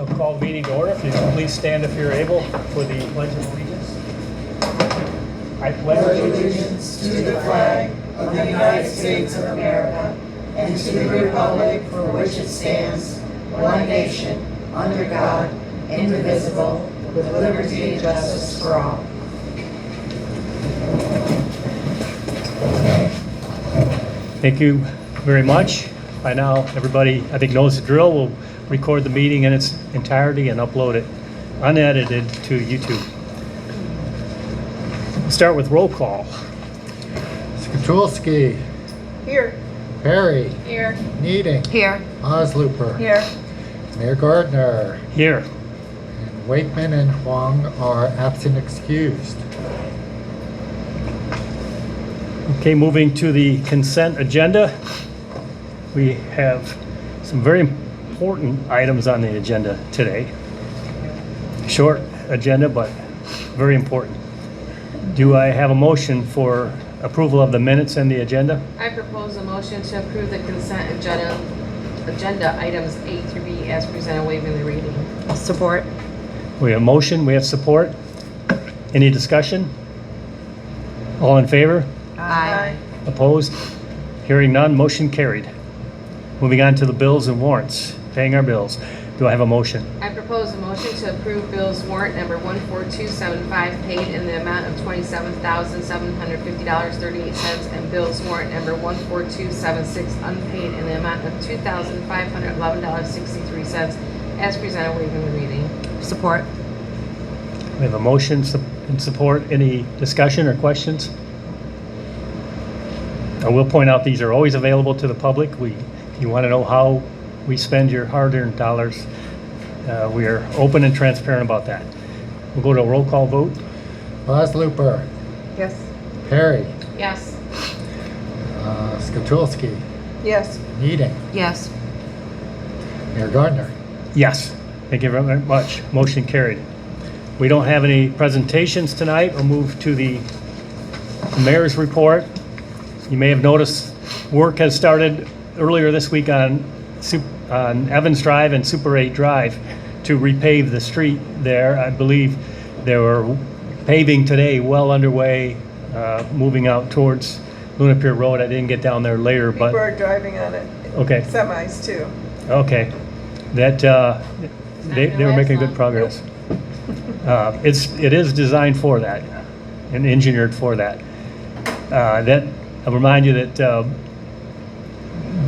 I'll call the meeting to order. If you can please stand if you're able for the Pledge of Allegiance. I pledge allegiance to the flag of the United States of America and to the republic for which it stands, one nation, under God, indivisible, with liberty and justice for all. Thank you very much. By now, everybody, I think, knows the drill. We'll record the meeting in its entirety and upload it unedited to YouTube. Start with roll call. Skatulski, Here. Perry, Here. Needing, Here. Osluper, Here. Mayor Gardner, Here. and Wakeman and Huang are absent excused. Okay, moving to the consent agenda. We have some very important items on the agenda today. Short agenda, but very important. Do I have a motion for approval of the minutes and the agenda? I propose a motion to approve the consent agenda items A through B as presented, waiving the reading. Support. We have motion, we have support. Any discussion? All in favor? Aye. Opposed? Hearing none, motion carried. Moving on to the bills and warrants, paying our bills. Do I have a motion? I propose a motion to approve bills warrant number 14275 paid in the amount of $27,750.38 and bills warrant number 14276 unpaid in the amount of $2,511.63 as presented, waiving the reading. Support. We have a motion and support. Any discussion or questions? I will point out these are always available to the public. If you want to know how we spend your hard-earned dollars, we are open and transparent about that. We'll go to a roll call vote. Osluper, Yes. Perry, Yes. Skatulski, Yes. Needing, Yes. Mayor Gardner. Yes. Thank you very much. Motion carried. We don't have any presentations tonight. We'll move to the mayor's report. You may have noticed work has started earlier this week on Evans Drive and Super 8 Drive to repave the street there. I believe they were paving today, well underway, moving out towards Luna Pier Road. I didn't get down there later, but People are driving on it, okay, semis too. okay. That they were making good progress. It is designed for that and engineered for that. I'll remind you that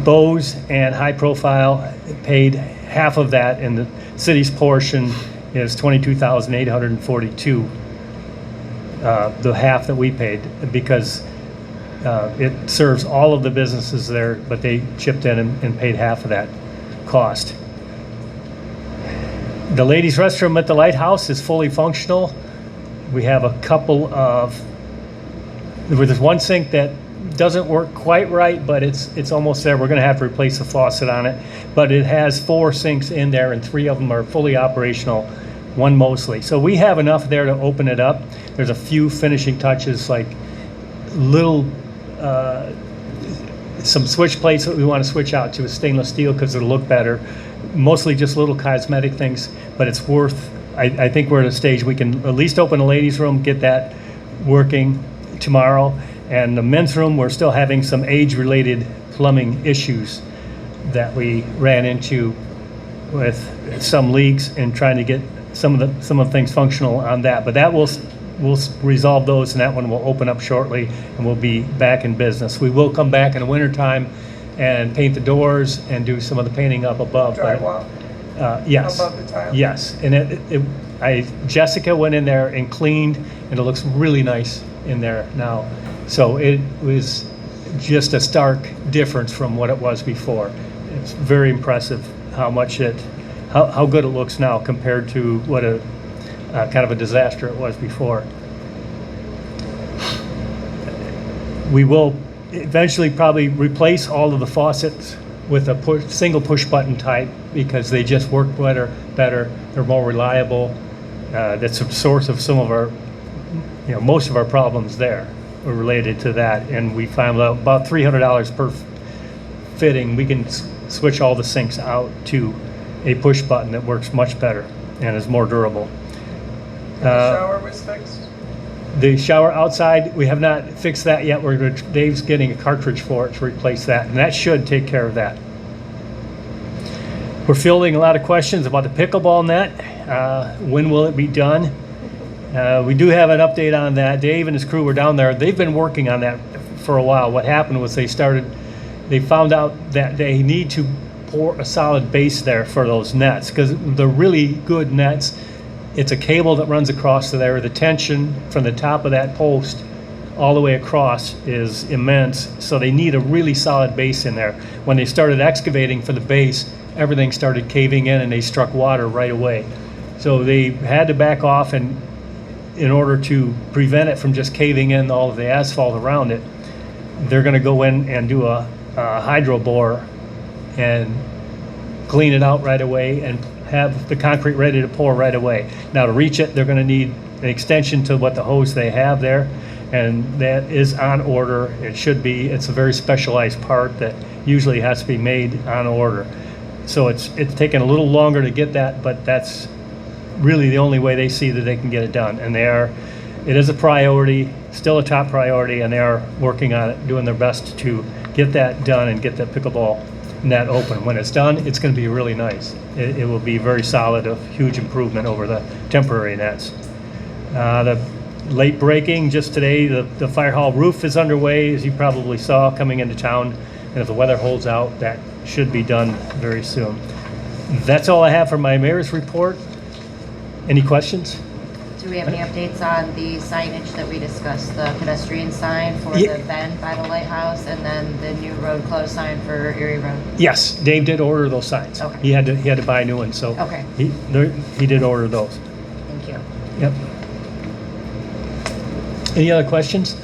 Bose and High Profile paid half of that, and the city's portion is $22,842. The half that we paid, because it serves all of the businesses there, but they chipped in and paid half of that cost. The ladies' restroom at the lighthouse is fully functional. We have a couple of, there's one sink that doesn't work quite right, but it's almost there. We're going to have to replace the faucet on it, but it has 4 sinks in there, and 3 of them are fully operational, 1 mostly. So we have enough there to open it up. There's a few finishing touches, like little some switch plates that we want to switch out to a stainless steel because it'll look better. Mostly just little cosmetic things, but it's worth. I think we're at a stage we can at least open a ladies' room, get that working tomorrow. And the men's room, we're still having some age-related plumbing issues that we ran into with some leaks and trying to get some of the things functional on that. But that we'll resolve those, and that one will open up shortly, and we'll be back in business. We will come back in the wintertime and paint the doors and do some of the painting up above. Drywall Yes. above the tile. Yes, and Jessica went in there and cleaned, and it looks really nice in there now. So it was just a stark difference from what it was before. It's very impressive how good it looks now compared to what a kind of a disaster it was before. We will eventually probably replace all of the faucets with a single push button type because they just work better. They're more reliable. That's a source of some of our, most of our problems there are related to that. And we found out about $300 per fitting. We can switch all the sinks out to a push button that works much better and is more durable. And the shower was fixed? The shower outside, we have not fixed that yet. Dave's getting a cartridge for it to replace that, and that should take care of that. We're fielding a lot of questions about the pickleball net. When will it be done? We do have an update on that. Dave and his crew were down there. They've been working on that for a while. What happened was they found out that they need to pour a solid base there for those nets, because the really good nets, it's a cable that runs across to there. The tension from the top of that post all the way across is immense, so they need a really solid base in there. When they started excavating for the base, everything started caving in and they struck water right away. So they had to back off, and in order to prevent it from just caving in all of the asphalt around it, they're going to go in and do a hydro bore and clean it out right away and have the concrete ready to pour right away. Now, to reach it, they're going to need an extension to what the hose they have there, and that is on order. It should be. It's a very specialized part that usually has to be made on order. So it's taken a little longer to get that, but that's really the only way they see that they can get it done. And it is a priority, still a top priority, and they are working on it, doing their best to get that done and get that pickleball net open. When it's done, it's going to be really nice. It will be very solid, a huge improvement over the temporary nets. The late breaking, just today, the fire hall roof is underway, as you probably saw coming into town. And if the weather holds out, that should be done very soon. That's all I have for my mayor's report. Any questions? Do we have any updates on the signage that we discussed, the pedestrian sign for Yeah. the bend by the lighthouse, and then the new road closed sign for Erie Road? Yes, Dave did order those signs. Okay. He had to buy new ones, so Okay. he did order those. Thank you. Yep. Any other questions?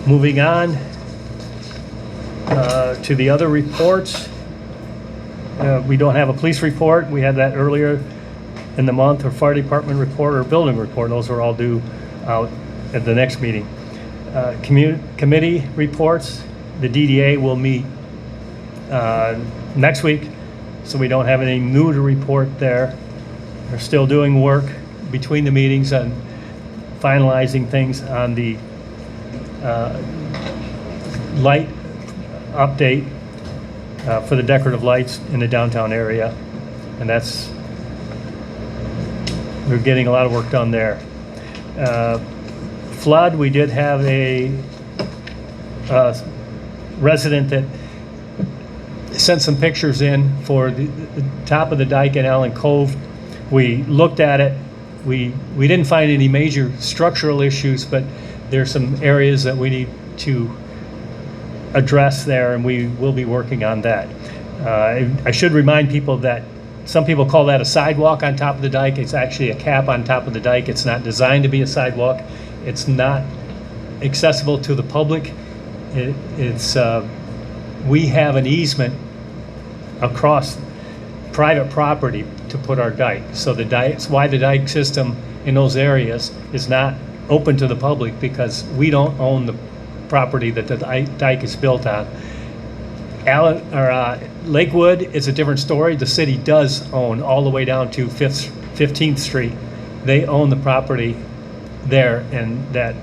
Moving on to the other reports. We don't have a police report. We had that earlier in the month, or fire department report, or building report. Those are all due out at the next meeting. Committee reports. The DDA will meet next week, so we don't have anything new to report there. They're still doing work between the meetings on finalizing things on the light update for the decorative lights in the downtown area, and we're getting a lot of work done there. Flood, we did have a resident that sent some pictures in for the top of the dike in Allen Cove. We looked at it. We didn't find any major structural issues, but there's some areas that we need to address there, and we will be working on that. I should remind people that some people call that a sidewalk on top of the dike. It's actually a cap on top of the dike. It's not designed to be a sidewalk. It's not accessible to the public. We have an easement across private property to put our dike. So it's why the dike system in those areas is not open to the public, because we don't own the property that the dike is built on. Lakewood is a different story. The city does own all the way down to 15th Street. They own the property there, and that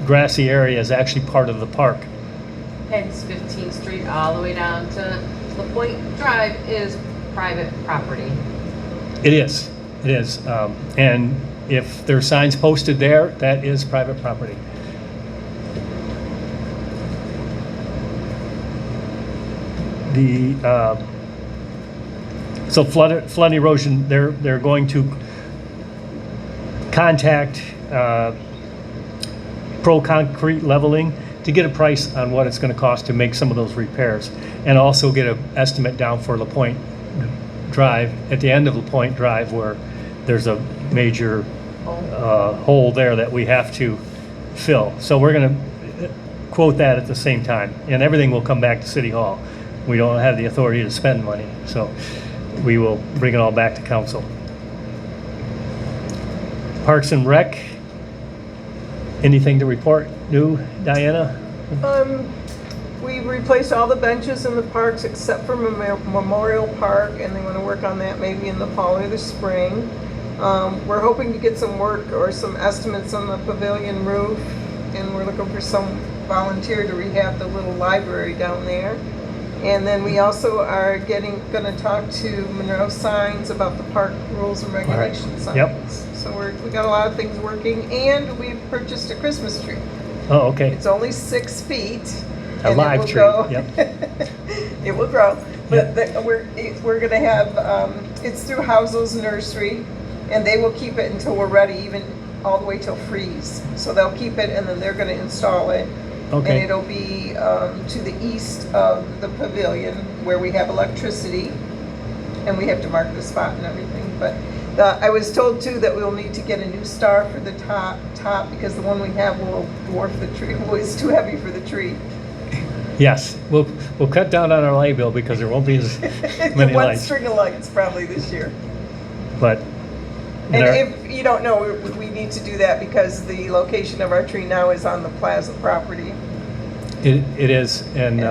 grassy area is actually part of the park. Hence 15th Street all the way down to La Pointe Drive is private property. It is. And if there are signs posted there, that is private property. So flood erosion, they're going to contact Pro Concrete Leveling to get a price on what it's going to cost to make some of those repairs, and also get an estimate down for La Pointe Drive, at the end of La Pointe Drive, where there's a major hole there that we have to fill. So we're going to quote that at the same time, and everything will come back to City Hall. We don't have the authority to spend money, so we will bring it all back to council. Parks and Rec, anything to report new, Diana? We replaced all the benches in the parks except for Memorial Park, and they want to work on that maybe in the fall or the spring. We're hoping to get some work or some estimates on the pavilion roof, and we're looking for some volunteer to rehab the little library down there. And then we also are gonna talk to Monroe Signs about the park rules and regulations signs. Yep. So we got a lot of things working, and we purchased a Christmas tree. Oh, okay. It's only 6 feet. A and it live will tree, grow. yep. It will grow, but Yep. we're gonna have, it's through Housel's Nursery, and they will keep it until we're ready, even all the way till freeze. So they'll keep it, and then they're gonna install it. Okay. And it'll be to the east of the pavilion where we have electricity, and we have to mark the spot and everything. But I was told too that we'll need to get a new star for the top because the one we have will dwarf the tree. It's too heavy for the tree. Yes, we'll cut down on our light bill because there won't be as many One lights. string of lights probably this year. But And there- if you don't know, we need to do that because the location of our tree now is on the plaza property. it is, and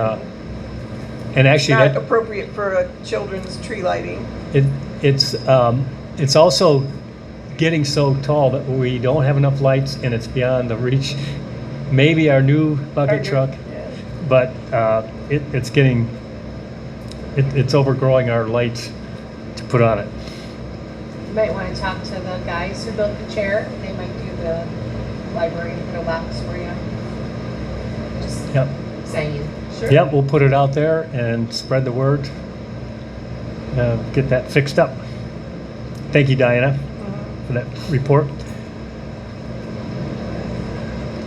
actually Not that appropriate for a children's tree lighting. it's also getting so tall that we don't have enough lights and it's beyond the reach. Maybe our new bucket truck, Yeah. but it's getting it's overgrowing our lights to put on it. You might want to talk to the guys who built the chair. They might do the library little box for you. Just Yep. saying. Sure. Yep, we'll put it out there and spread the word. Get that fixed up. Thank you, Diana, for that report.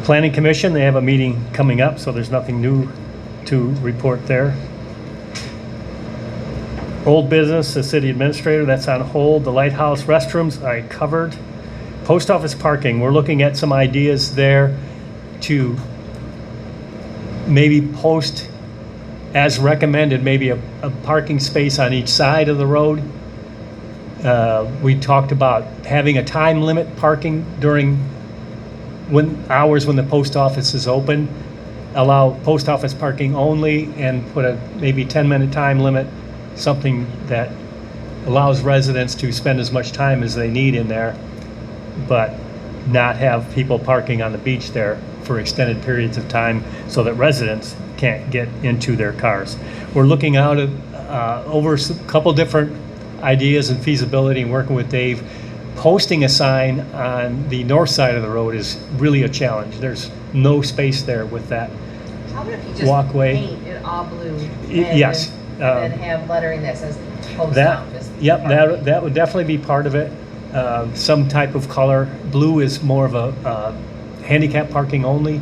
Planning Commission, they have a meeting coming up, so there's nothing new to report there. Old business, the city administrator, that's on hold. The lighthouse restrooms, I covered. Post office parking, we're looking at some ideas there to maybe post as recommended, maybe a parking space on each side of the road. We talked about having a time limit parking during hours when the post office is open. Allow post office parking only and put a maybe 10-minute time limit, something that allows residents to spend as much time as they need in there, but not have people parking on the beach there for extended periods of time so that residents can't get into their cars. We're looking out at over a couple different ideas and feasibility and working with Dave. Posting a sign on the north side of the road is really a challenge. There's no space there with that. How about if you just Walkway. paint it all blue? Yes. And then have lettering that says post That, office. yep, parking. that would definitely be part of it. Some type of color. Blue is more of a handicap parking only.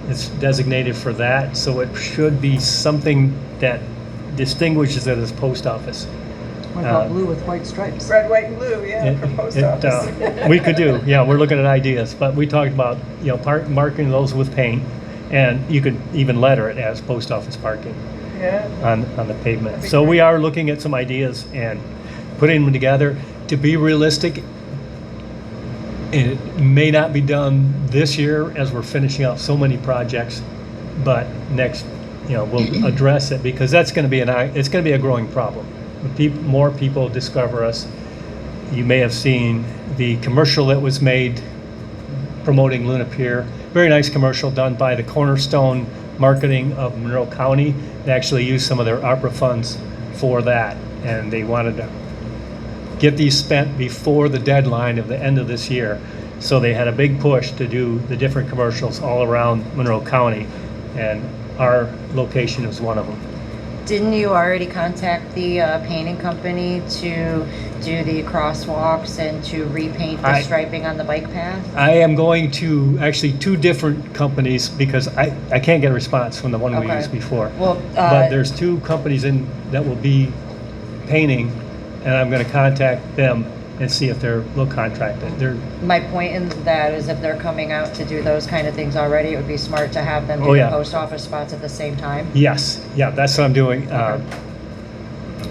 It's designated for that, so it should be something that distinguishes it as post office. What about blue with white stripes? Red, white, and blue, yeah, for post office. We could do, yeah, we're looking at ideas, but we talked about, marking those with paint, and you could even letter it as post office parking Yeah. on the pavement. That'd be So we great. are looking at some ideas and putting them together. To be realistic, it may not be done this year as we're finishing up so many projects, but next, we'll address it because that's going to be it's going to be a growing problem. More people discover us. You may have seen the commercial that was made promoting Luna Pier. Very nice commercial done by the Cornerstone Marketing of Monroe County. They actually used some of their ARPA funds for that, and they wanted to get these spent before the deadline of the end of this year. So they had a big push to do the different commercials all around Monroe County, and our location is one of them. Didn't you already contact the painting company to do the crosswalks and to repaint the striping on the bike path? I am going to actually 2 different companies because I can't get a response from the one we Okay. used before. Well, But there's 2 companies that will be painting, and I'm going to contact them and see if they'll contract it. my point in that is if they're coming out to do those kind of things already, it would be smart to have them Oh, do the yeah. post office spots at the same time. Yes, yeah, that's what I'm doing.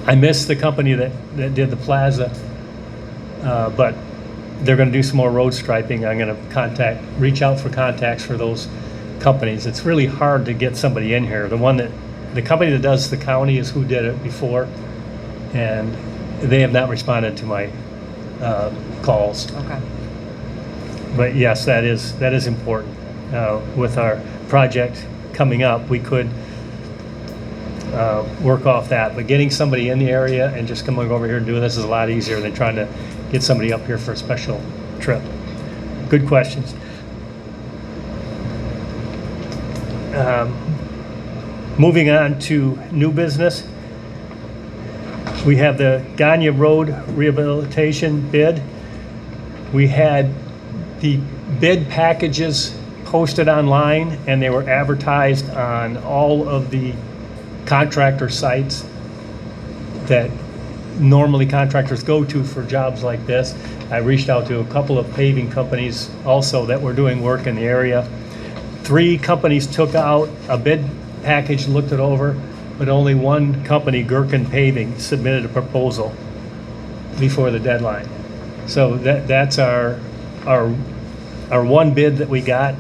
I missed the company that did the plaza, but they're going to do some more road striping. I'm going to reach out for contacts for those companies. It's really hard to get somebody in here. The company that does the county is who did it before, and they have not responded to my calls. Okay. But yes, that is important. With our project coming up, we could work off that. But getting somebody in the area and just coming over here and doing this is a lot easier than trying to get somebody up here for a special trip. Good questions. Moving on to new business. We have the Gagne Road rehabilitation bid. We had the bid packages posted online, and they were advertised on all of the contractor sites that normally contractors go to for jobs like this. I reached out to a couple of paving companies also that were doing work in the area. 3 companies took out a bid package, looked it over, but only one company, Gherkin Paving, submitted a proposal before the deadline. So that's our one bid that we got.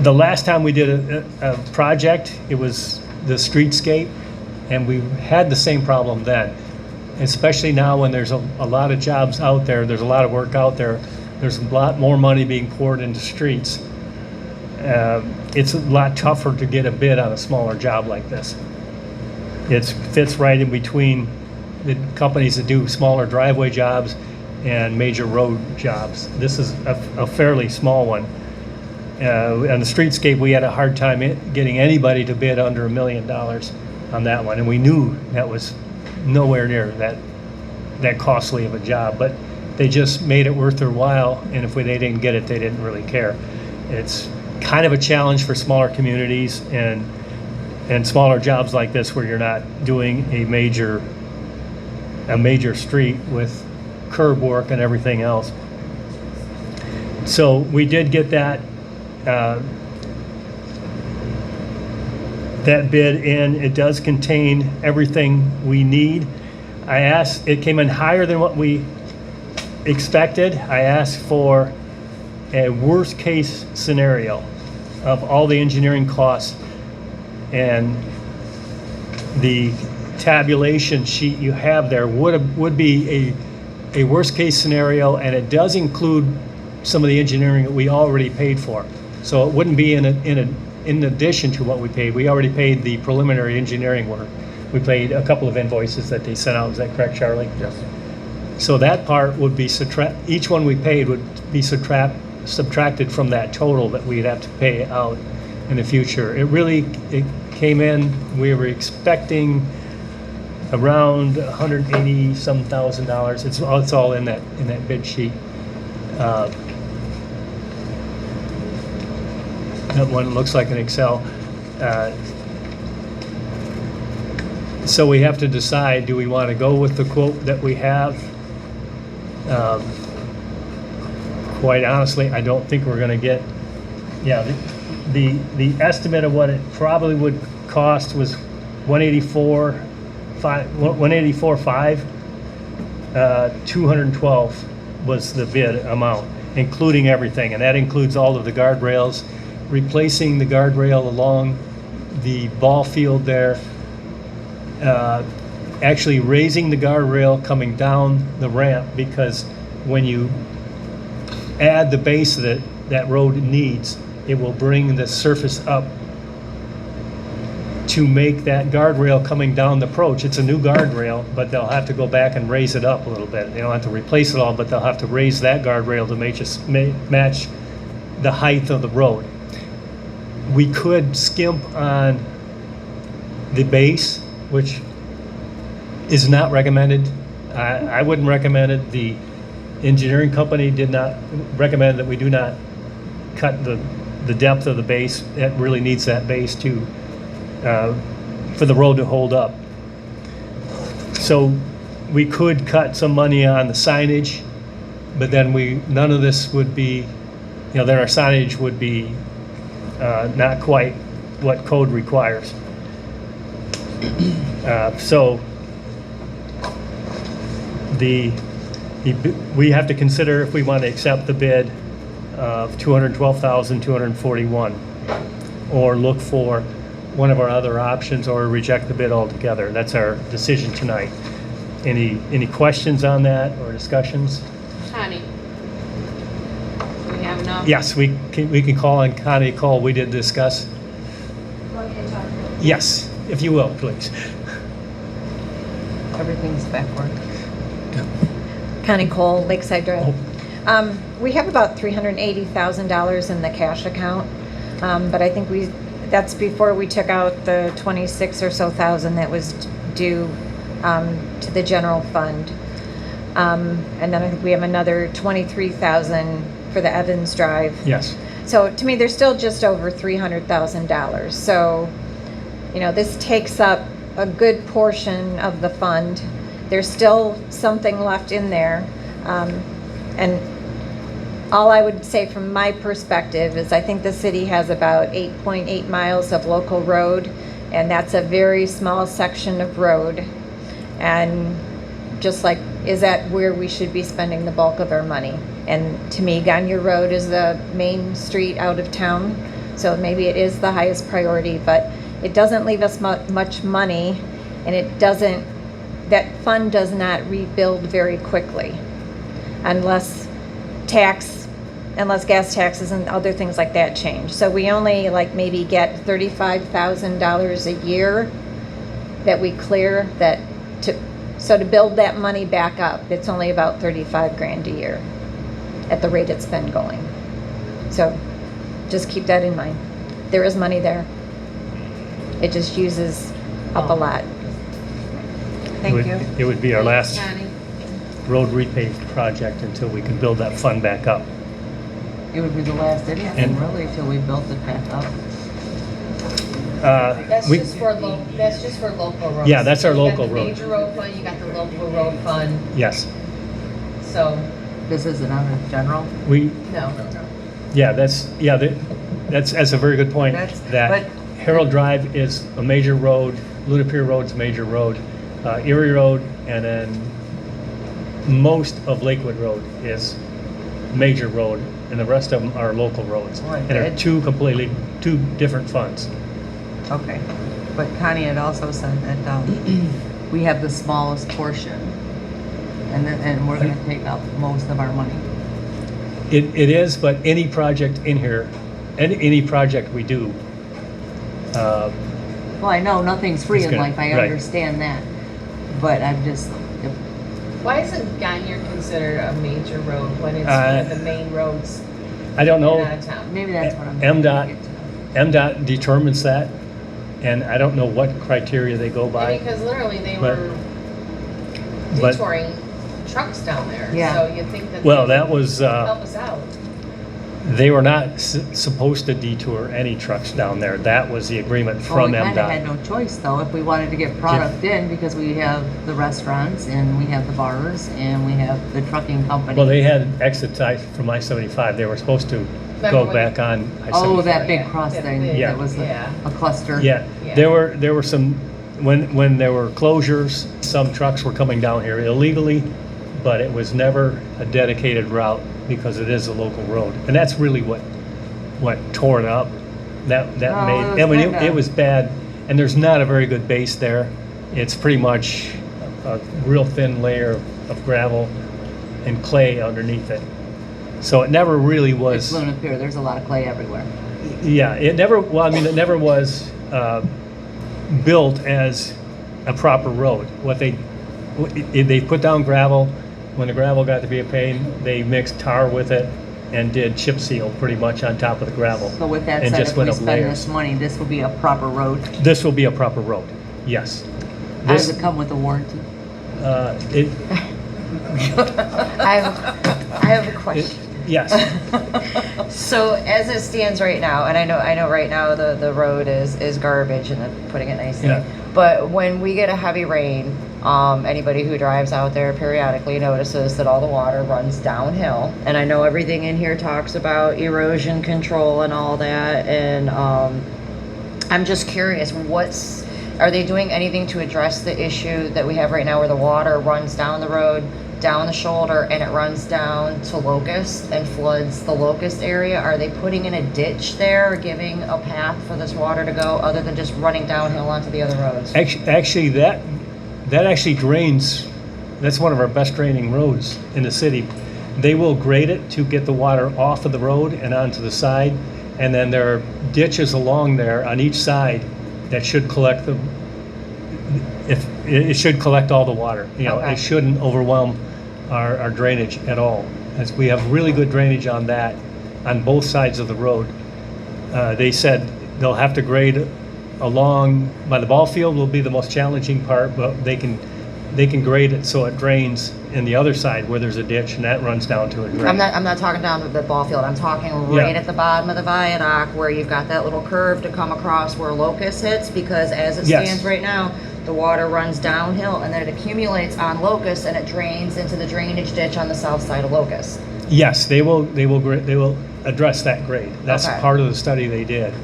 The last time we did a project, it was the streetscape, and we had the same problem then. Especially now when there's a lot of jobs out there, there's a lot of work out there, there's a lot more money being poured into streets. It's a lot tougher to get a bid on a smaller job like this. It fits right in between the companies that do smaller driveway jobs and major road jobs. This is a fairly small one. On the streetscape, we had a hard time getting anybody to bid under $1 million on that one, and we knew that was nowhere near that costly of a job, but they just made it worth their while, and if they didn't get it, they didn't really care. It's kind of a challenge for smaller communities and smaller jobs like this where you're not doing a major street with curb work and everything else. So we did get that bid in. It does contain everything we need. It came in higher than what we expected. I asked for a worst case scenario of all the engineering costs, and the tabulation sheet you have there would be a worst case scenario, and it does include some of the engineering that we already paid for. So it wouldn't be in addition to what we paid. We already paid the preliminary engineering work. We paid a couple of invoices that they sent out. Is that correct, Charlie? Yes. So that part would be each one we paid would be subtracted from that total that we'd have to pay out in the future. It came in, we were expecting around $180 thousand. It's all in that bid sheet. That one looks like an Excel. So we have to decide, do we want to go with the quote that we have? Quite honestly, I don't think we're going to get, the estimate of what it probably would cost was $184,500. 212 was the bid amount, including everything, and that includes all of the guardrails, replacing the guardrail along the ball field there, actually raising the guardrail coming down the ramp, because when you add the base that road needs, it will bring the surface up to make that guardrail coming down the approach. It's a new guardrail, but they'll have to go back and raise it up a little bit. They don't have to replace it all, but they'll have to raise that guardrail to match the height of the road. We could skimp on the base, which is not recommended. I wouldn't recommend it. The engineering company did not recommend that we do not cut the depth of the base. It really needs that base to for the road to hold up. So we could cut some money on the signage, but then none of this would be, then our signage would be not quite what code requires. So we have to consider if we want to accept the bid of $212,241, or look for one of our other options, or reject the bid altogether. That's our decision tonight. Any questions on that or discussions? Connie? Do we have enough? Yes, we can call on Connie Cole. We did discuss. Want me to talk? Yes, if you will, please. Everything's backward. Connie Cole, Lakeside Drive. We have about $380,000 in the cash account, but I think that's before we took out the 26 or so thousand that was due to the general fund. And then I think we have another 23,000 for the Evans Drive. Yes. So to me, there's still just over $300,000. So, this takes up a good portion of the fund. There's still something left in there. And all I would say from my perspective is I think the city has about 8.8 miles of local road, and that's a very small section of road. And just like, is that where we should be spending the bulk of our money? And to me, Gagne Road is the main street out of town, so maybe it is the highest priority, but it doesn't leave us much money, and that fund does not rebuild very quickly unless gas taxes and other things like that change. So we only maybe get $35,000 a year that we clear so to build that money back up, it's only about 35 grand a year at the rate it's been going. So just keep that in mind. There is money there. It just uses up a lot. Thank you. It would be our last Connie? road repaved project until we can build that fund back up. It would be the last anything, And- really, till we built it back up. That's We- just for local roads. Yeah, that's our local You road. got the major road fund, you got the local road fund, Yes, so, This isn't on the general. no. that's a very good point. That but- Harold Drive is a major road, Luna Pier Road's a major road, Erie Road, and then most of Lakewood Road is major road, and the rest of them are local roads. Right. And they're two different funds. Okay. But Connie had also said that we have the smallest portion, and we're gonna take out most of our money. It is, but any project in here, any project we do, Well, I know nothing's free It's in gonna- life, I right. understand that. But I'm just, Why isn't Gagne considered a major road when it's one of the main roads I don't in know. and out of town? maybe that's what I'm. MDOT. trying to get to. MDOT determines that, and I don't know what criteria they go by. Because literally they But- were but- detouring trucks down there, Yeah. so you'd think that. Well, they that was, could help us out. they were not supposed to detour any trucks down there. That was the agreement Well, from we kinda had MDOT. no choice though, if we wanted to get product in, because we have the restaurants, and we have the bars, and we have the trucking company. Well, they had exit sites from I-75. They were supposed to Remember go when- back on Oh, I-75. that big Yeah, cross that thing, big- Yeah. that was yeah. a cluster. Yeah, Yeah. there were some, when there were closures, some trucks were coming down here illegally, but it was never a dedicated route because it is a local road. And that's really what tore it up. That Oh, made, it was it kinda- was bad, and there's not a very good base there. It's pretty much a real thin layer of gravel and clay underneath it. So it never really It's was. Luna Pier, there's a lot of clay everywhere. Yeah, it never was built as a proper road. They put down gravel. When the gravel got to be a pain, they mixed tar with it and did chip seal pretty much on top of the gravel. So with that And said, just if went we up spend layers. this money, this will be a proper road. This will be a proper road, yes. How does This, it come with a warranty? it, I have a question. yes, So as it stands right now, and I know right now the road is garbage, and I'm putting it nicely. Yeah. But when we get a heavy rain, anybody who drives out there periodically notices that all the water runs downhill. And I know everything in here talks about erosion control and all that. And I'm just curious, are they doing anything to address the issue that we have right now where the water runs down the road down the shoulder and it runs down to Locust and floods the Locust area, are they putting in a ditch there, or giving a path for this water to go, other than just running downhill onto the other roads? Actually, that actually drains, that's one of our best draining roads in the city. They will grade it to get the water off of the road and onto the side, and then there are ditches along there on each side that should collect it should collect all the water. You know, Okay. it shouldn't overwhelm our drainage at all. As we have really good drainage on that, on both sides of the road. They said they'll have to grade along, by the ball field will be the most challenging part, but they can grade it so it drains in the other side where there's a ditch, and that runs down to a drain. I'm not talking down to the ball field, I'm talking right Yeah. at the bottom of the viaduct where you've got that little curve to come across where Locust hits, because as it Yes. stands right now, the water runs downhill and then it accumulates on Locust and it drains into the drainage ditch on the south side of Locust. Yes, they will address that grade. That's Okay. part of the study they did.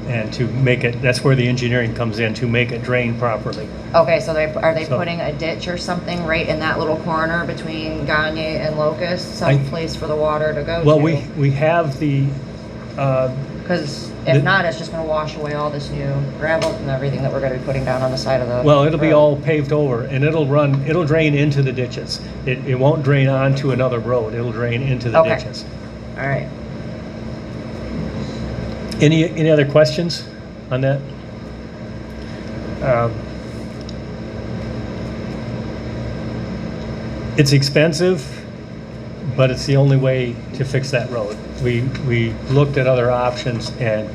And to make it, that's where the engineering comes in, to make it drain properly. Okay, so are they So- putting a ditch or something right in that little corner between Gagne and Locust, some place for the water to go to? Well, we have the, Because the- if not, it's just gonna wash away all this new gravel and everything that we're gonna be putting down on the side of the well, it'll be road. all paved over, and it'll drain into the ditches. It won't drain onto another road, it'll drain into the Okay. ditches. All right. Any other questions on that? It's expensive, but it's the only way to fix that road. We looked at other options, and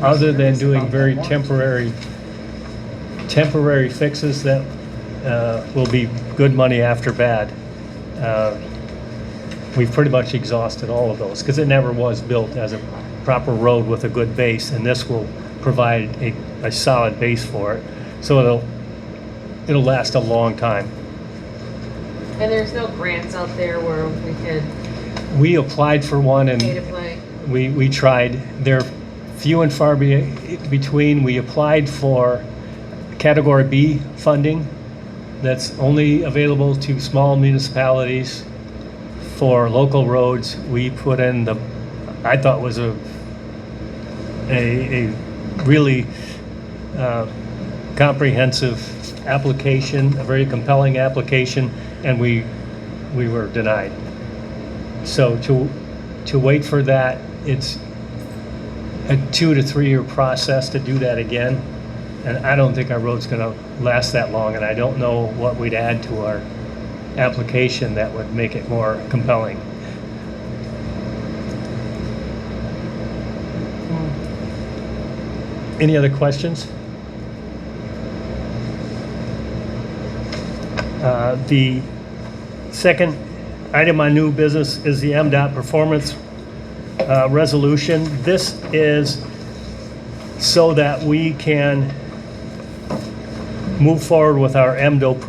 other than doing very temporary fixes that will be good money after bad, we've pretty much exhausted all of those, because it never was built as a proper road with a good base, and this will provide a solid base for it. So it'll last a long time. And there's no grants out there where we could We applied for one, pay to and play? we tried. They're few and far between. We applied for Category B funding that's only available to small municipalities for local roads. We put in I thought was a really comprehensive application, a very compelling application, and we were denied. So to wait for that, it's a 2 to 3 year process to do that again, and I don't think our road's gonna last that long, and I don't know what we'd add to our application that would make it more compelling. Any other questions? The second item on new business is the MDOT performance resolution. This is so that we can move forward with our MDOT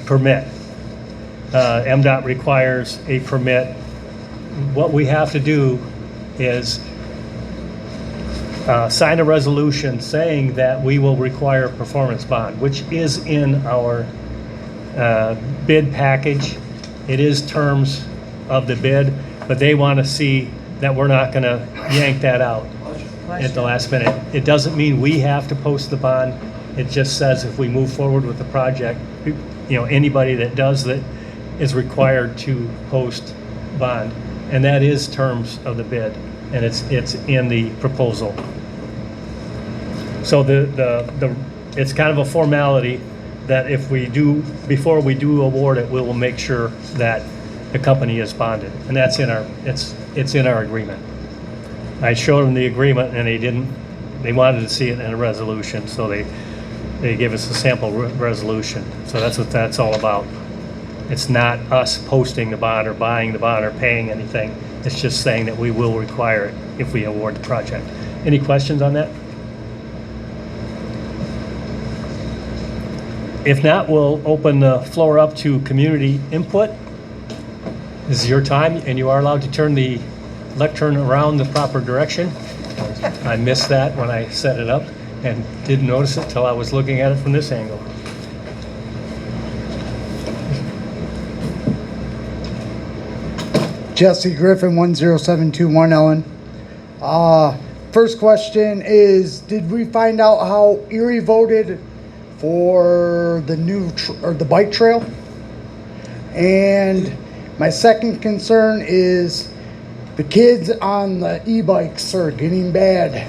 permit. MDOT requires a permit. What we have to do is sign a resolution saying that we will require a performance bond, which is in our bid package. It is terms of the bid, but they want to see that we're not going to yank that out at the last minute. It doesn't mean we have to post the bond. It just says if we move forward with the project, anybody that does that is required to post bond. And that is terms of the bid, and it's in the proposal. So it's kind of a formality that before we do award it, we will make sure that the company is bonded, and that's it's in our agreement. I showed them the agreement, and they wanted to see it in a resolution, so they gave us a sample resolution. So that's what that's all about. It's not us posting the bond or buying the bond or paying anything. It's just saying that we will require it if we award the project. Any questions on that? If not, we'll open the floor up to community input. This is your time, and you are allowed to turn the lectern around the proper direction. I missed that when I set it up and didn't notice it till I was looking at it from this angle. Jesse Griffin, 10721 Ellen. First question is, did we find out how Erie voted for the new or the bike trail? And my second concern is the kids on the e-bikes are getting bad.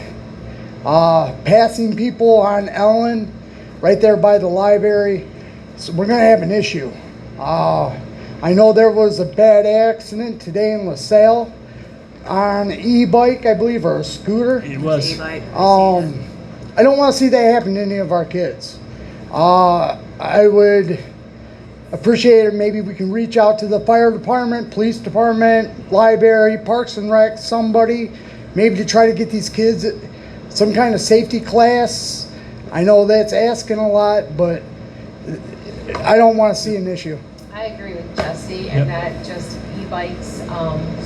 Passing people on Ellen right there by the library, so we're gonna have an issue. I know there was a bad accident today in LaSalle on an e-bike, I believe, or a scooter. It was. I don't want to see that happen to any of our kids. I would appreciate it. Maybe we can reach out to the fire department, police department, library, parks and rec, somebody, maybe to try to get these kids some kind of safety class. I know that's asking a lot, but I don't want to see an issue. I agree with Jesse, and not just e-bikes.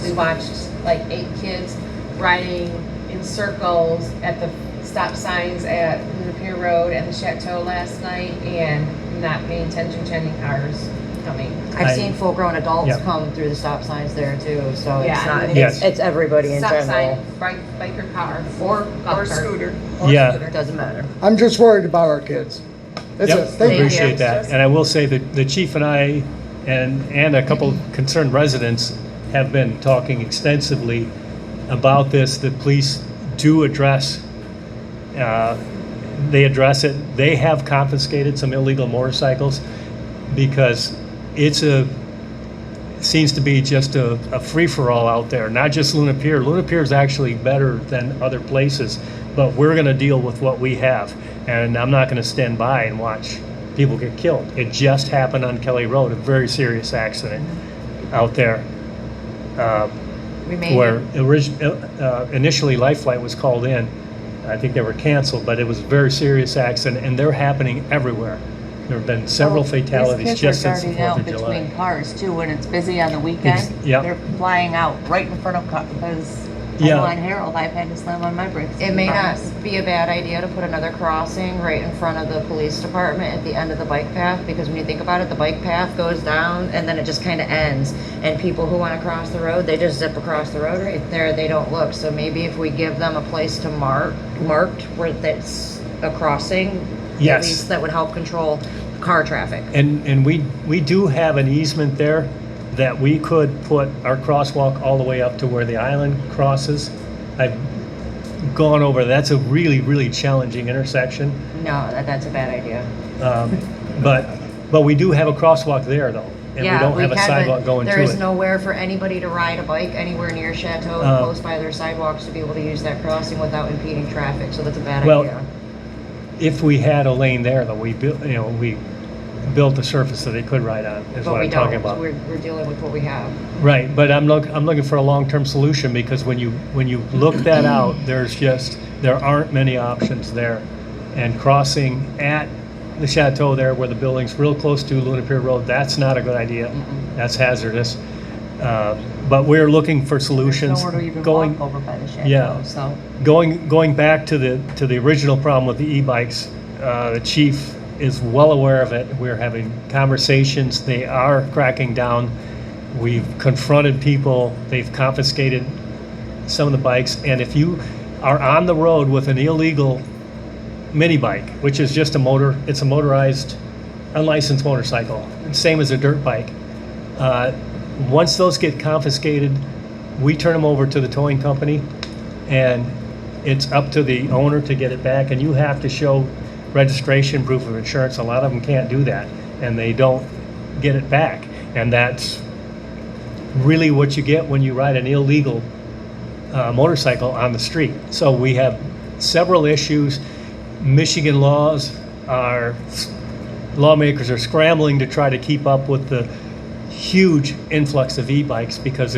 We watched like 8 kids riding in circles at the stop signs at the Pier Road and the Chateau last night, and not paying attention to any cars coming. I've seen full-grown adults Yeah. come through the stop signs there too, so Yeah, it's not, and Yes. it's everybody in Stop general. sign, biker car, or golf Or cart. scooter. Yeah. It doesn't matter. I'm just worried about our kids. That's it. Yep, Thank you. appreciate that. And I will say that the chief and I and a couple concerned residents have been talking extensively about this. The police do address, they address it. They have confiscated some illegal motorcycles because seems to be just a free-for-all out there, not just Luna Pier. Luna Pier is actually better than other places, but we're gonna deal with what we have. And I'm not gonna stand by and watch people get killed. It just happened on Kelly Road, a very serious accident out there. We made Where initially Life Flight was called in. I think they were canceled, but it was a very serious accident, and they're happening everywhere. There have been several fatalities just since the 4th of July. Between cars too, when it's busy on the weekend. Yep. They're flying out right in front of cars, because I Yeah. know on Harold, I've had to slam on my brakes. It may not sometimes. be a bad idea to put another crossing right in front of the police department at the end of the bike path, because when you think about it, the bike path goes down and then it just kind of ends. And people who want to cross the road, they just zip across the road right there. They don't look. So maybe if we give them a place to marked where that's a crossing, Yes. at least that would help control car traffic. And we do have an easement there that we could put our crosswalk all the way up to where the island crosses. I've gone over, that's a really, really challenging intersection. No, that's a bad idea. But we do have a crosswalk there though. And we Yeah, don't have a can, but sidewalk going to it. There is nowhere for anybody to ride a bike anywhere near Chateau, close by their sidewalks, to be able to use that crossing without impeding traffic, so that's a bad Well, idea. If we had a lane there though, we built a surface that they could ride on, is But what we I'm talking don't, about. we're dealing with what we have. Right, but I'm looking for a long-term solution, because when you look that out, there aren't many options there. And crossing at the Chateau there, where the building's real close to Luna Pier Road, that's not a good idea. That's hazardous. But we're looking for There's solutions. nowhere to even Going, walk over by the Yeah. Chateau, so. going back to the original problem with the e-bikes, the chief is well aware of it. We're having conversations. They are cracking down. We've confronted people. They've confiscated some of the bikes. And if you are on the road with an illegal mini bike, which is just it's a motorized, unlicensed motorcycle, same as a dirt bike. Once those get confiscated, we turn them over to the towing company, and it's up to the owner to get it back. And you have to show registration, proof of insurance. A lot of them can't do that, and they don't get it back. And that's really what you get when you ride an illegal motorcycle on the street. So we have several issues. Michigan lawmakers are scrambling to try to keep up with the huge influx of e-bikes, because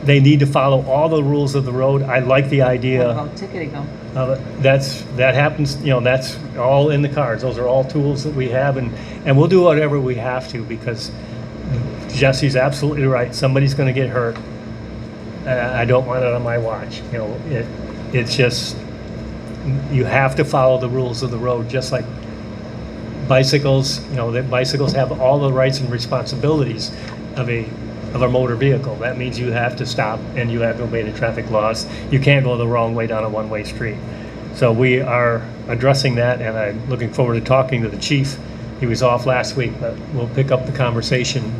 they need to follow all the rules of the road. I like the What idea. about ticketing them? That happens, that's all in the cards. Those are all tools that we have, and we'll do whatever we have to, because Jesse's absolutely right. Somebody's going to get hurt. I don't want it on my watch. It's just, you have to follow the rules of the road, just like bicycles. That bicycles have all the rights and responsibilities of a of a motor vehicle. That means you have to stop and you have to obey the traffic laws. You can't go the wrong way down a one-way street. So we are addressing that, and I'm looking forward to talking to the chief. He was off last week, but we'll pick up the conversation.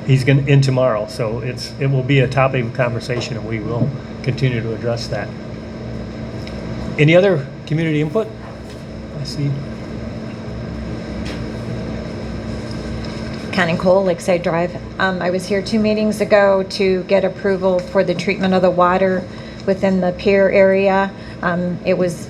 He's in tomorrow, so it will be a topic of conversation, and we will continue to address that. Any other community input? I see. Connie Cole, Lakeside Drive. I was here 2 meetings ago to get approval for the treatment of the water within the Pier area. It was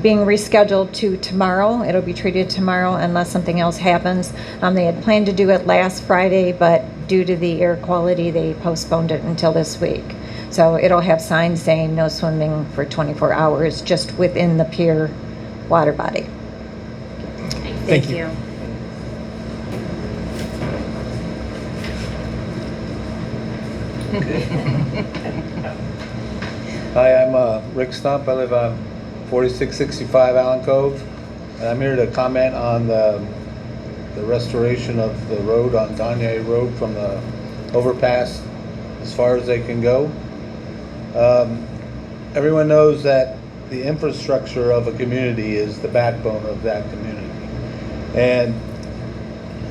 being rescheduled to tomorrow. It'll be treated tomorrow unless something else happens. They had planned to do it last Friday, but due to the air quality, they postponed it until this week. So it'll have signs saying no swimming for 24 hours just within the Pier water body. Thank you. Hi, I'm Rick Stump. I live on 4665 Allen Cove. And I'm here to comment on the restoration of the road on Gagne Road from the overpass as far as they can go. Everyone knows that the infrastructure of a community is the backbone of that community. And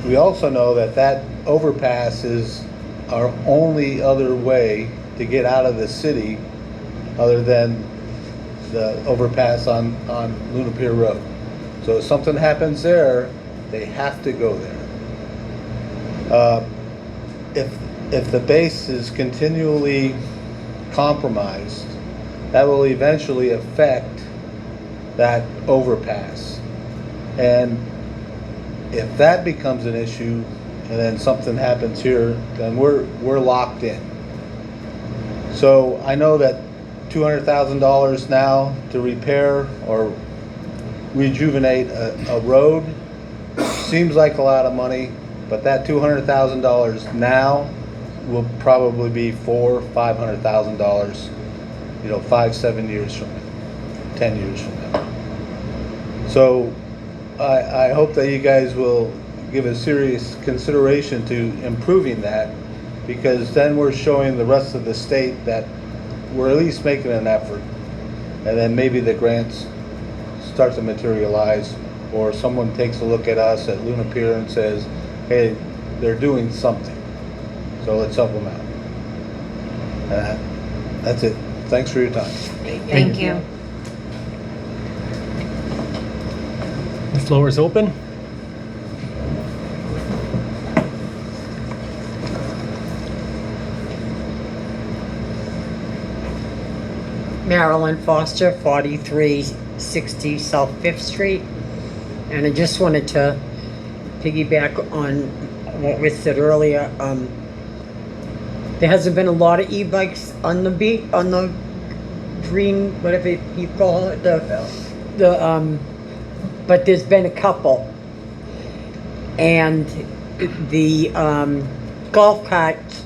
we also know that that overpass is our only other way to get out of the city other than the overpass on Luna Pier Road. So if something happens there, they have to go there. If the base is continually compromised, that will eventually affect that overpass. And if that becomes an issue and then something happens here, then we're locked in. So I know that $200,000 now to repair or rejuvenate a road seems like a lot of money, but that $200,000 now will probably be $500,000, 5-7 years from now, 10 years from now. So I hope that you guys will give a serious consideration to improving that, because then we're showing the rest of the state that we're at least making an effort, and then maybe the grants start to materialize, or someone takes a look at us at Luna Pier and says, hey, they're doing something, so let's help them out. That's it. Thanks for your time. Thank you. The floor is open. Marilyn Foster, 4360 South 5th Street. And I just wanted to piggyback on what was said earlier. There hasn't been a lot of e-bikes on the on the green, whatever you call it, but there's been a couple. And the golf carts,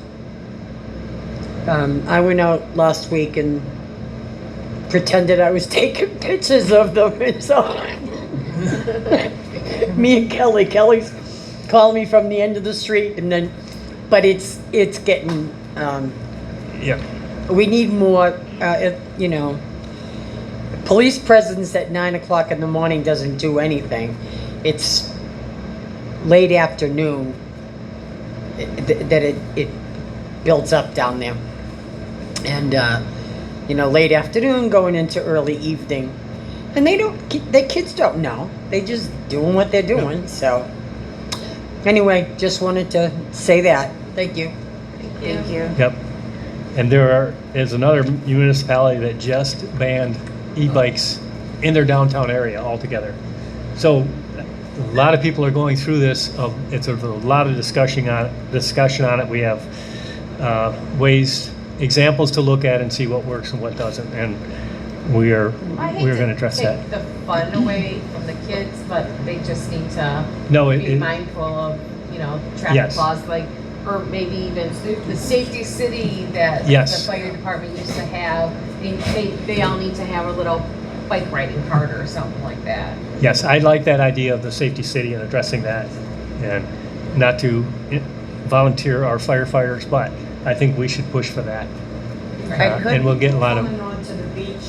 I went out last week and pretended I was taking pictures of them, and so me and Kelly's calling me from the end of the street, and then, but it's getting, Yeah. we need more, police presence at 9 o'clock in the morning doesn't do anything. It's late afternoon that it builds up down there. And, late afternoon going into early evening. And the kids don't know. They just doing what they're doing. So anyway, just wanted to say that. Thank you. Thank you. Yep. And there is another municipality that just banned e-bikes in their downtown area altogether. So a lot of people are going through this. It's a lot of discussion on it. We have examples to look at and see what works and what doesn't. And we're going to address that. Take the fun away from the kids, but they just need to be mindful of, traffic Yes. laws, or maybe even the safety city that Yes. the fire department used to have. They all need to have a little bike riding cart or something like that. Yes, I like that idea of the safety city and addressing that, and not to volunteer our firefighters, but I think we should push for that. And we'll get a lot of, Coming onto the beach,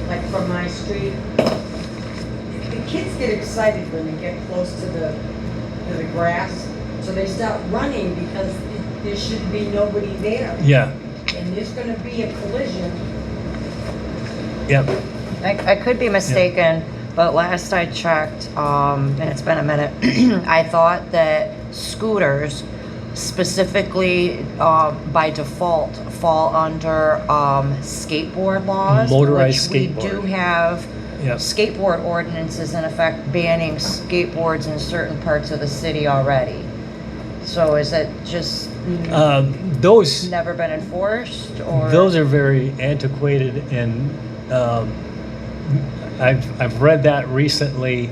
like from my street, the kids get excited when they get close to the grass, so they start running because there should be nobody there. yeah, And there's gonna be a collision. yeah. I could be mistaken, but last I checked, and it's been a minute, I thought that scooters specifically by default fall under skateboard laws. Motorized which skateboard. We do have Yep. skateboard ordinances in effect banning skateboards in certain parts of the city already. So is it just Those, never been enforced, or? those are very antiquated, and I've read that recently.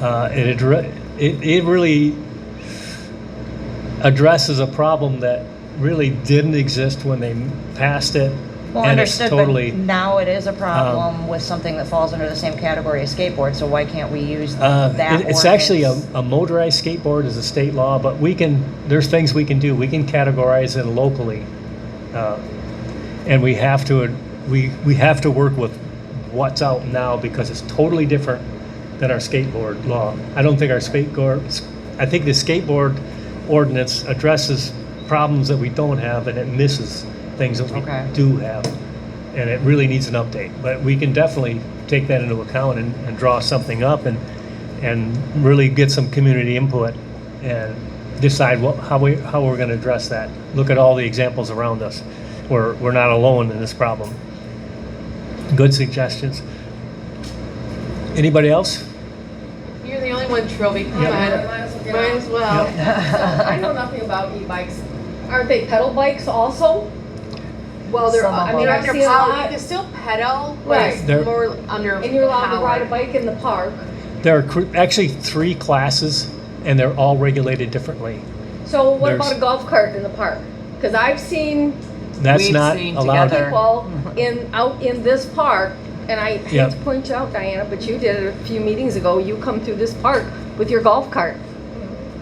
It really addresses a problem that really didn't exist when they passed it. Well, And it's understood, totally, but now it is a problem with something that falls under the same category as skateboard, so why can't we use that it's actually ordinance? a motorized skateboard is a state law, but there's things we can do. We can categorize it locally. And we have to work with what's out now because it's totally different than our skateboard law. I think the skateboard ordinance addresses problems that we don't have, and it misses things that we Okay. do have. And it really needs an update, but we can definitely take that into account and draw something up and really get some community input and decide how we're gonna address that. Look at all the examples around us. We're not alone in this problem. Good suggestions. Anybody else? You're the only one, Trilby. Come Yep. on. Might as well. So, I know nothing about e-bikes. Aren't they pedal bikes also? Well, they're, Some of I mean, them. I've They're seen a powered. lot, You can still pedal, but Right. it's They're- more under and you're allowed to ride a powered. bike in the park. There are actually 3 classes, and they're all regulated differently. So what There's- about a golf cart in the park? Because I've seen That's We've not seen allowed. together. people out in this park, and I hate Yep. to point you out, Diana, but you did it a few meetings ago. You come through this park with your golf cart.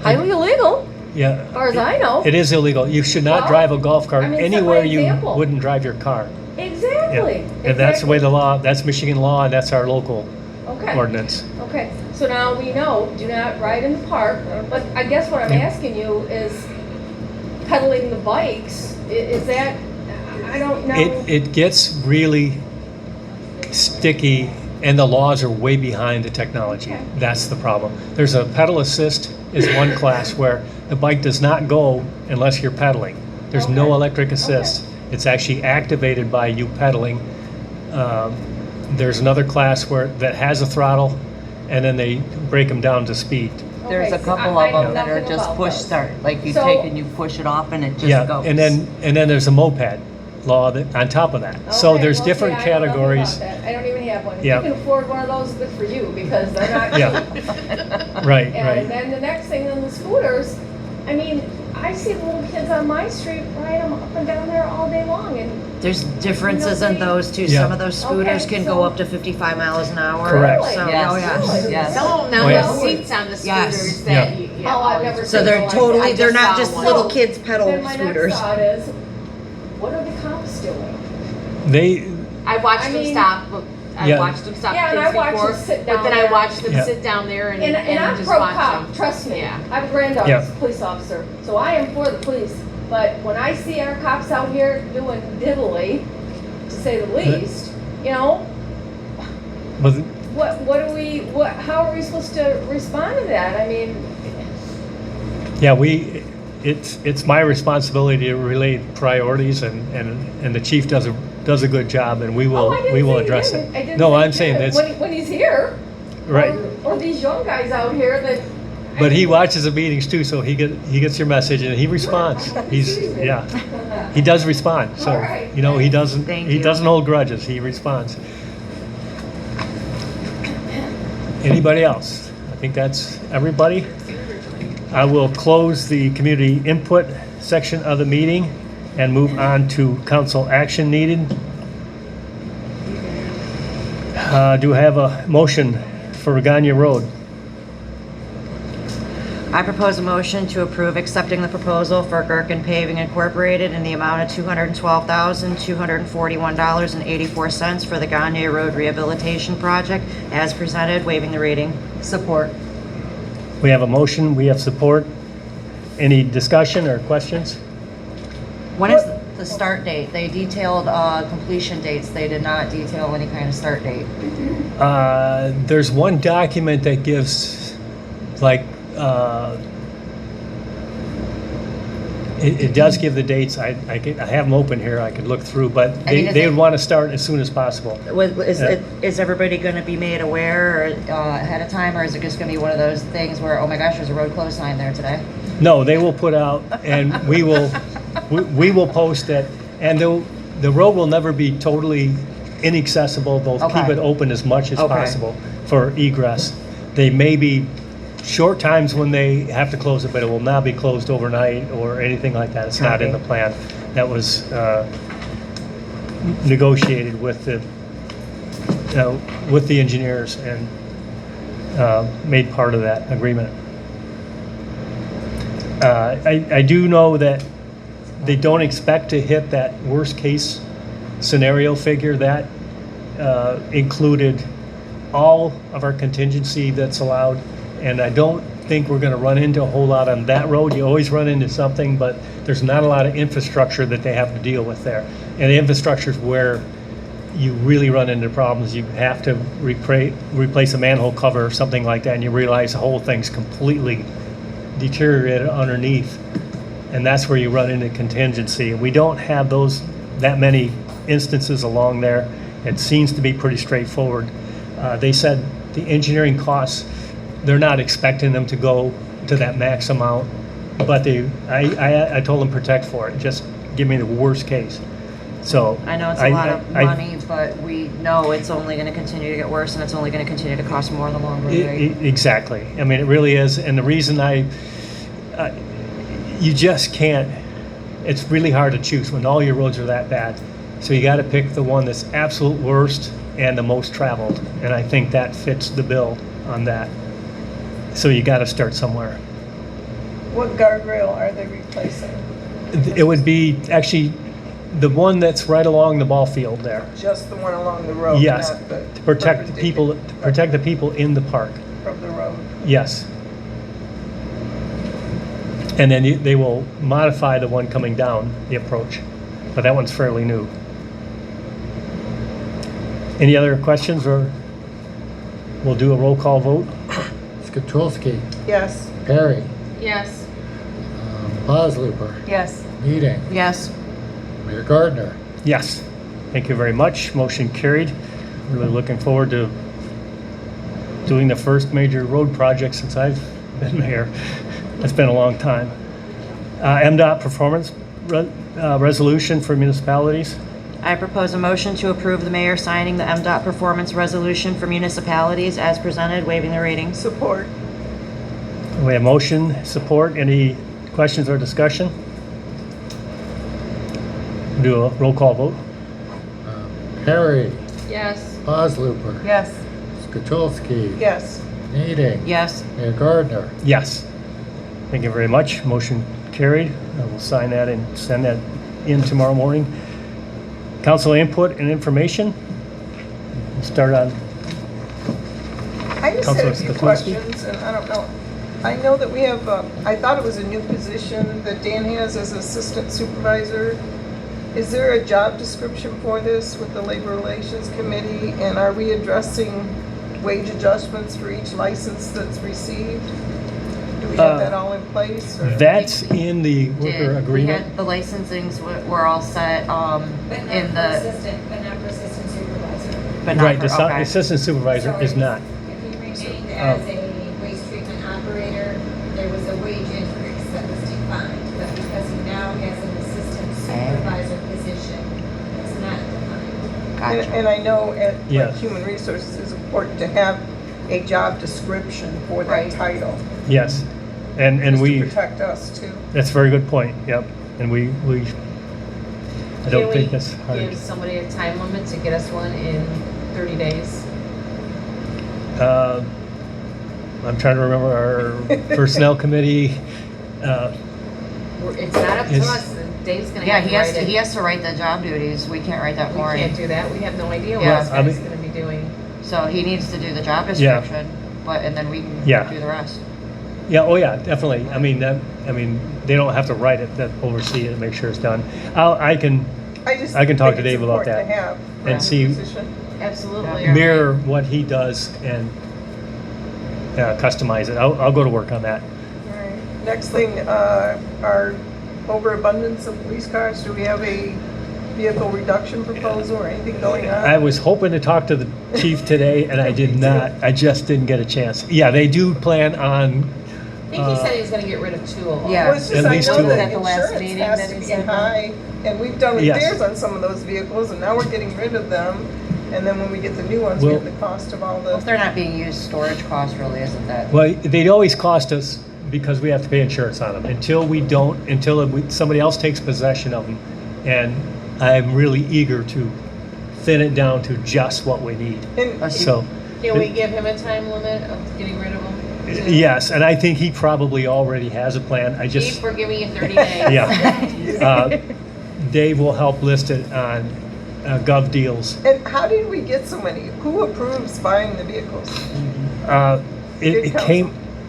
Highly illegal, Yeah. as far as I know. It is illegal. You should not Well, drive a golf cart I mean, set anywhere my you example. wouldn't drive your car. Yeah. Exactly. And that's the way the exactly. law, that's Michigan law, and that's our local Okay. ordinance. Okay, so now we know, do not ride in the park, but I guess what I'm Yeah. asking you is pedaling the bikes, is that, I don't know. It gets really sticky, and the laws are way behind the technology. Okay. That's the problem. There's a pedal assist is one class where the bike does not go unless you're pedaling. There's no Okay. electric assist. It's actually activated by you pedaling. There's another class that has a throttle, and then they break them down to speed. There's a Okay, so couple I of know them that are nothing just about push those. start, like you So- take and you push it off and it just Yeah, goes. and then there's a moped law that on top of that. So Okay, there's well, different see, I know nothing about categories. that. I don't even have one. If Yeah. you can afford one of those, good for you, because they're not Yeah. cheap. Right, And right. then the next thing on the scooters, I mean, I see the little kids on my street ride them up and down there all day long, and There's differences in those too. Yeah. Some of those scooters Okay, can so- go up to 55 miles an hour. Correct. So, Yes. oh, yes. Yes. Some of them now Oh, yeah. have seats on the Yes. scooters Yeah. that you. Oh, I've never So seen they're like totally, that. I they're just not saw just one. little So, kids pedal then my scooters. next thought is, what are the cops doing? They, I watched I them mean- stop. I Yeah. watched them stop Yeah, and kids I watched before, them sit but down then I there. watched them Yeah. sit down there and And I'm just pro watch cop, them. trust me. Yeah. I have a granddaughter Yeah. who's a police officer, so I am for the police. But when I see our cops out here doing diddly, to say the least, you know, but how are we supposed to respond to that? I mean, yeah, it's my responsibility to relay priorities, and the chief does a good job, and we oh, will I didn't we will say he address didn't. I it. didn't No, say I'm he saying didn't. that's When he's here, right. or these young guys out here that. But he watches the meetings too, so he gets your message and he responds. Yeah, he does respond. So All right. he doesn't Thank he you. doesn't hold grudges. He responds. Anybody else? I think that's everybody. I will close the community input section of the meeting and move on to council action needed. Do I have a motion for Regania Road? I propose a motion to approve accepting the proposal for Gherkin Paving Incorporated in the amount of $212,241.84 for the Gagne Road Rehabilitation Project as presented, waiving the reading. Support. We have a motion, we have support. Any discussion or questions? When is the start date? They detailed completion dates. They did not detail any kind of start date. There's one document that gives, like, it does give the dates. I have them open here, I could look through, but I mean, they would want to start as soon as possible. Is everybody going to be made aware ahead of time, or is it just going to be one of those things where, oh my gosh, there's a road closed sign there today? No, they will put out, and we will post it, and the road will never be totally inaccessible. They'll keep Okay. it open as much as Okay. possible for egress. They may be short times when they have to close it, but it will not be closed overnight or anything like that. It's not in the plan. That was negotiated with the engineers and made part of that agreement. I do know that they don't expect to hit that worst case scenario figure. That included all of our contingency that's allowed, and I don't think we're going to run into a whole lot on that road. You always run into something, but there's not a lot of infrastructure that they have to deal with there. And the infrastructure is where you really run into problems. You have to replace a manhole cover or something like that, and you realize the whole thing's completely deteriorated underneath, and that's where you run into contingency. And we don't have that many instances along there. It seems to be pretty straightforward. They said the engineering costs, they're not expecting them to go to that max amount, but I told them protect for it. Just give me the worst case. So I know it's a lot of money, but we know it's only going to continue to get worse, and it's only going to continue to cost more in the long run, right? Exactly. I mean, it really is. And the reason you just can't, it's really hard to choose when all your roads are that bad. So you got to pick the one that's absolute worst and the most traveled. And I think that fits the bill on that. So you got to start somewhere. What guardrail are they replacing? It would be actually the one that's right along the ball field there. Just the one along the road? Yes, not the to protect the people, in the park. From the road? Yes. And then they will modify the one coming down the approach, but that one's fairly new. Any other questions, or we'll do a roll call vote? Skatulski, Yes. Perry, Yes. Boslooper, Yes. Meeting, Yes. Mayor Gardner. Yes. Thank you very much. Motion carried. Really looking forward to doing the first major road project since I've been mayor. It's been a long time. MDOT performance resolution for municipalities. I propose a motion to approve the mayor signing the MDOT performance resolution for municipalities as presented, waiving the reading. Support? We have motion, support. Any questions or discussion? Do a roll call vote. Perry, Yes. Boslooper, Yes. Skatulski, Yes. Meeting, Yes. Mayor Gardner. Yes. Thank you very much. Motion carried. I will sign that and send that in tomorrow morning. Council input and information. We'll start on, I just had a Councilor few Skatulski? questions, and I don't know. I know that we have, I thought it was a new position that Dan has as assistant supervisor. Is there a job description for this with the Labor Relations Committee? And are we addressing wage adjustments for each license that's received? Do we have that all in place? or- that's in the worker Did. We agreement. had the licensings were all set in the, But not for assistant supervisor. but not Right, for, the okay. assistant supervisor is not. If he remained as a waste treatment operator, there was a wage increase that was defined. But because he now has an assistant supervisor position, it's not defined. Gotcha. And I know at Yeah. like Human Resources, it's important to have a job description for that Right. title. Yes. And Just to we, protect us too. that's a very good point. Yep. And we I don't think that's Can hard. we give somebody a time limit to get us one in 30 days? I'm trying to remember our personnel committee. It's not up to Is- us. Dave's gonna Yeah, have he to has write to, it. he has to write the job duties. We can't write that We for him. can't do that. We have no idea Yeah. what this I guy's mean- gonna be doing. So he needs to do the job Yeah. description, and then we can Yeah. do the rest. Yeah, oh yeah, definitely. I mean, they don't have to write it, that oversee it and make sure it's done. I can just I can talk think to Dave it's about important that to have for and the see- position. Absolutely. Yeah. mirror what he does and customize it. I'll go to work on that. All right. Next thing, our overabundance of police cars, do we have a vehicle reduction proposal or anything going on? I was hoping to talk to the chief today and I did not. I just didn't get a chance. Yeah, they do plan on, I think he said he was gonna get rid of 2 of them. Yeah. Well, it's just, At I least know two. that At the last insurance meeting has that to he be said that. high, and we've done Yes. repairs on some of those vehicles, and now we're getting rid of them. And then when we get the new ones, we Well- have the cost of all Well, if the, they're not being used, storage cost really isn't that. well, they'd always cost us because we have to pay insurance on them. Until somebody else takes possession of them. And I'm really eager to thin it down to just what we need. and So, Can we give him a time limit of getting rid of them? yes, and I think he probably already has a plan. I just. Chief, we're giving you 30 days. Yeah. Dave will help list it on Gov Deals. and how did we get so many? Who approves buying the vehicles? It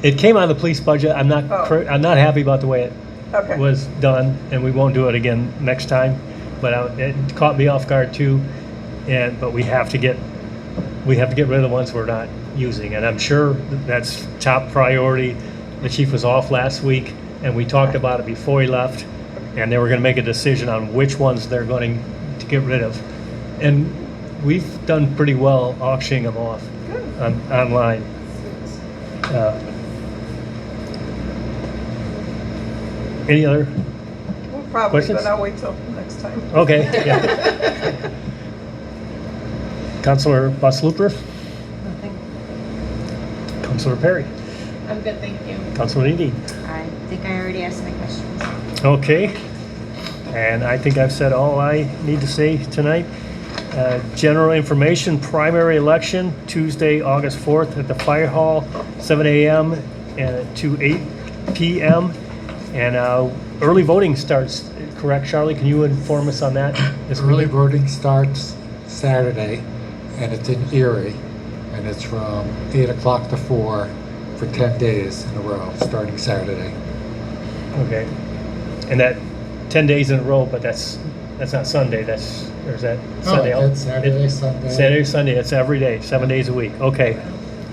Good came out of the police budget. I'm not Oh. I'm not happy about the way it Okay. was done, and we won't do it again next time. But it caught me off guard too, but we have to get rid of the ones we're not using, and I'm sure that's top priority. The chief was off last week, and we talked about it before he left, and they were going to make a decision on which ones they're going to get rid of, and we've done pretty well auctioning them off online. Any other? Well, probably, Questions? but I'll wait till next time. Okay. Yeah. Councilor Busluper? Nothing. Councilor Perry? I'm good, thank you. Councilor Edie? I think I already asked my questions. Okay. And I think I've said all I need to say tonight. General information, primary election, Tuesday, August 4th at the Fire Hall, 7 a.m. To 8 p.m. And early voting starts, correct, Charlie? Can you inform us on that? This Early meeting? voting starts Saturday, and it's in Erie, and it's from 8 o'clock to 4 for 10 days in a row, starting Saturday. Okay. And that 10 days in a row, but that's not Sunday, or is that Sunday? Oh, it's Saturday, Sunday. Saturday, Sunday, it's every day, 7 days a week. Okay,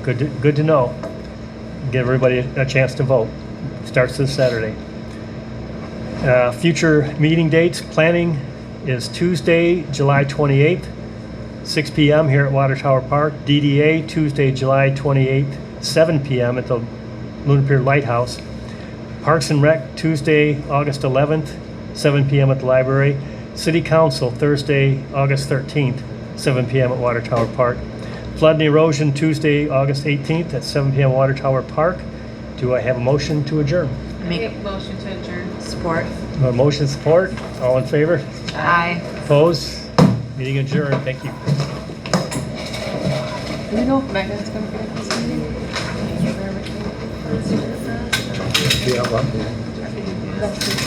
good to know. Give everybody a chance to vote. Starts this Saturday. Future meeting dates, planning is Tuesday, July 28th, 6 p.m. here at Water Tower Park. DDA, Tuesday, July 28th, 7 p.m. at the Luna Pier Lighthouse. Parks and Rec, Tuesday, August 11th, 7 p.m. at the library. City Council, Thursday, August 13th, 7 p.m. at Water Tower Park. Flood and Erosion, Tuesday, August 18th at 7 p.m. Water Tower Park. Do I have a motion to adjourn? Make motion to adjourn. Support. A motion support, all in favor? Aye. Opposed? Meeting adjourned, thank you. Do you know if Megan's gonna be at this meeting? Yeah, well, yeah.